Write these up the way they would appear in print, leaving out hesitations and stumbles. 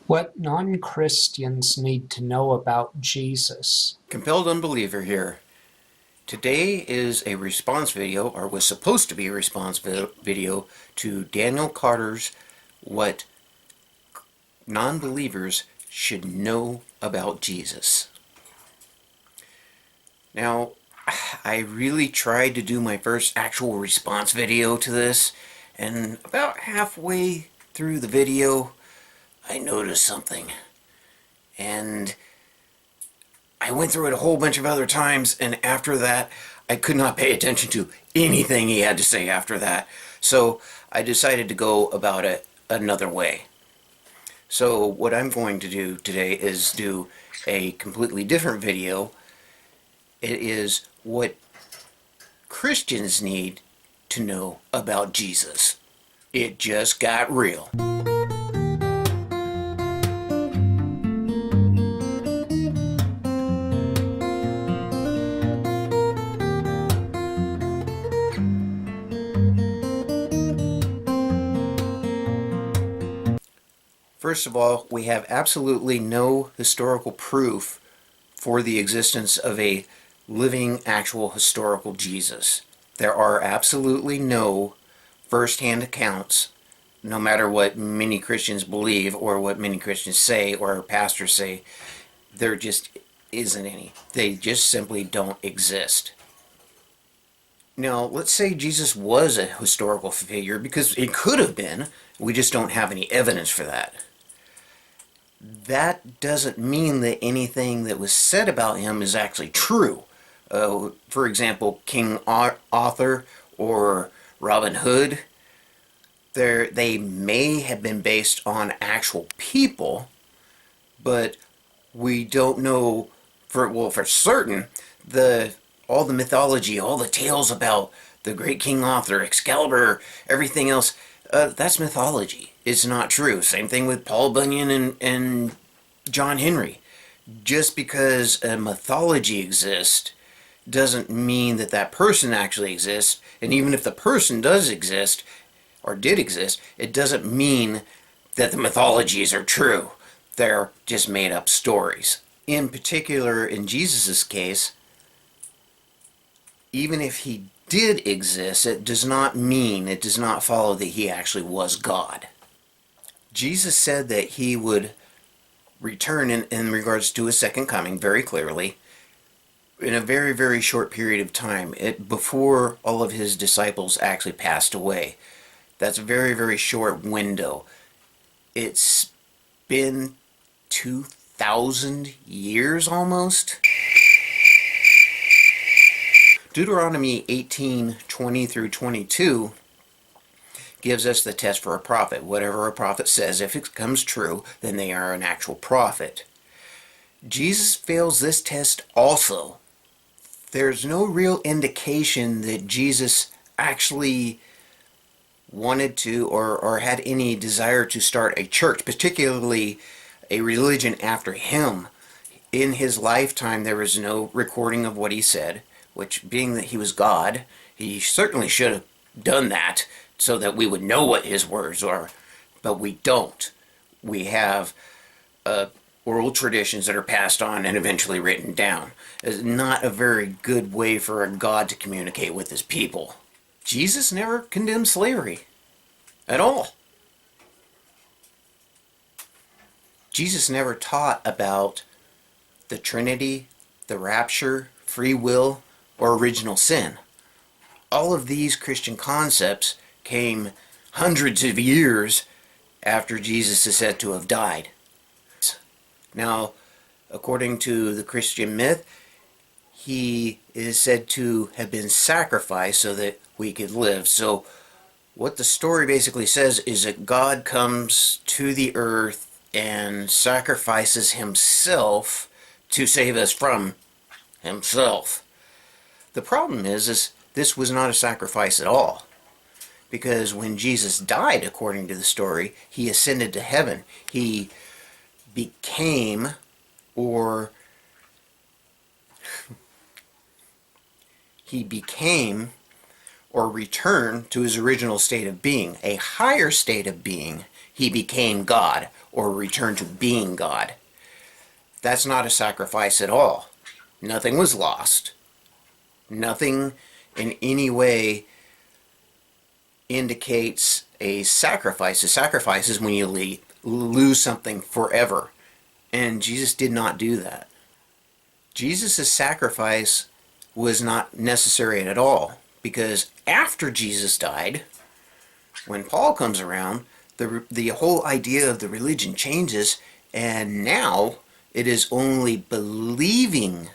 What non-Christians need to know about Jesus. Compelled Unbeliever here. Today is a response video, or was supposed to be a response video, to Danel Carters' What Non-Believers Should Know About Jesus. Now, I really tried to do my first actual response video to this, and about halfway through the video, I noticed something. And I went through it a whole bunch of other times, and after that, I could not pay attention to anything he had to say after that. So I decided to go about it another way. So what I'm going to do today is do a completely different video. It is what Christians need to know about Jesus. It just got real. First of all, we have absolutely no historical proof for the existence of a living, actual, historical Jesus. There are absolutely no first-hand accounts, no matter what many Christians believe or what many Christians say or pastors say. There just isn't any. They just simply don't exist. Now, let's say Jesus was a historical figure, because it could have been. We just don't have any evidence for that. That doesn't mean that anything that was said about him is actually true. For example, King Arthur or Robin Hood, they may have been based on actual people, but we don't know for certain. All the mythology, all the tales about the great King Arthur, Excalibur, everything else, that's mythology. It's not true. Same thing with Paul Bunyan and John Henry. Just because a mythology exists doesn't mean that that person actually exists. And even if the person does exist, or did exist, it doesn't mean that the mythologies are true. They're just made up stories. In particular, in Jesus' case, even if he did exist, it does not follow that he actually was God. Jesus said that he would return in regards to his second coming very clearly in a very, very short period of time, before all of his disciples actually passed away. That's a very, very short window. It's been 2,000 years almost. Deuteronomy 18:20 through 22 gives us the test for a prophet. Whatever a prophet says, if it comes true, then they are an actual prophet. Jesus fails this test also. There's no real indication that Jesus actually wanted to or had any desire to start a church, particularly a religion after him. In his lifetime, there was no recording of what he said, which, being that he was God, he certainly should have done that so that we would know what his words are, but we don't. We have oral traditions that are passed on and eventually written down. It's not a very good way for a God to communicate with his people. Jesus never condemned slavery at all. Jesus never taught about the Trinity, the rapture, free will, or original sin. All of these Christian concepts came hundreds of years after Jesus is said to have died. Now, according to the Christian myth, he is said to have been sacrificed so that we could live. So what the story basically says is that God comes to the earth and sacrifices himself to save us from himself. The problem is this was not a sacrifice at all. Because when Jesus died, according to the story, he ascended to heaven. He became, or he became or return to his original state of being, a higher state of being. He became God, or returned to being God. That's not a sacrifice at all. Nothing was lost. Nothing in any way indicates a sacrifice. A sacrifice is when you lose something forever. And Jesus did not do that. Jesus' sacrifice was not necessary at all, because after Jesus died, when Paul comes around, the whole idea of the religion changes, and now it is only believing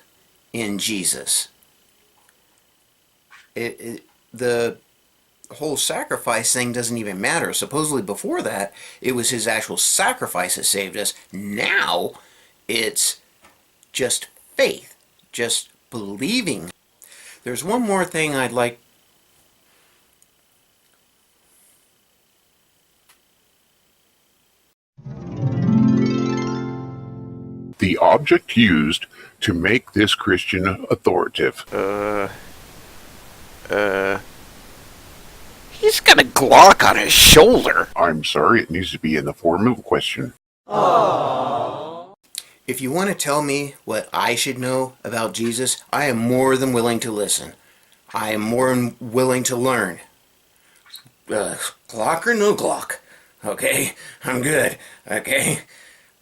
in Jesus. The whole sacrifice thing doesn't even matter. Supposedly before that, it was his actual sacrifice that saved us. Now, it's just faith, just believing. There's one more thing I'd like. The object used to make this Christian authoritative. He's got a Glock on his shoulder. I'm sorry, it needs to be in the form of a question. If you want to tell me what I should know about Jesus, I am more than willing to listen. I am more than willing to learn. Glock or no Glock? Okay, I'm good. Okay.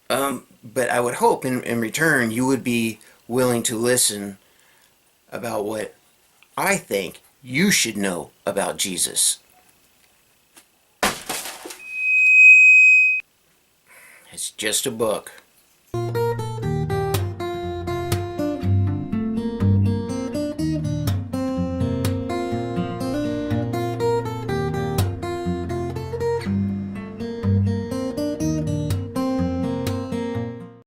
But I would hope in return you would be willing to listen about what I think you should know about Jesus. It's just a book.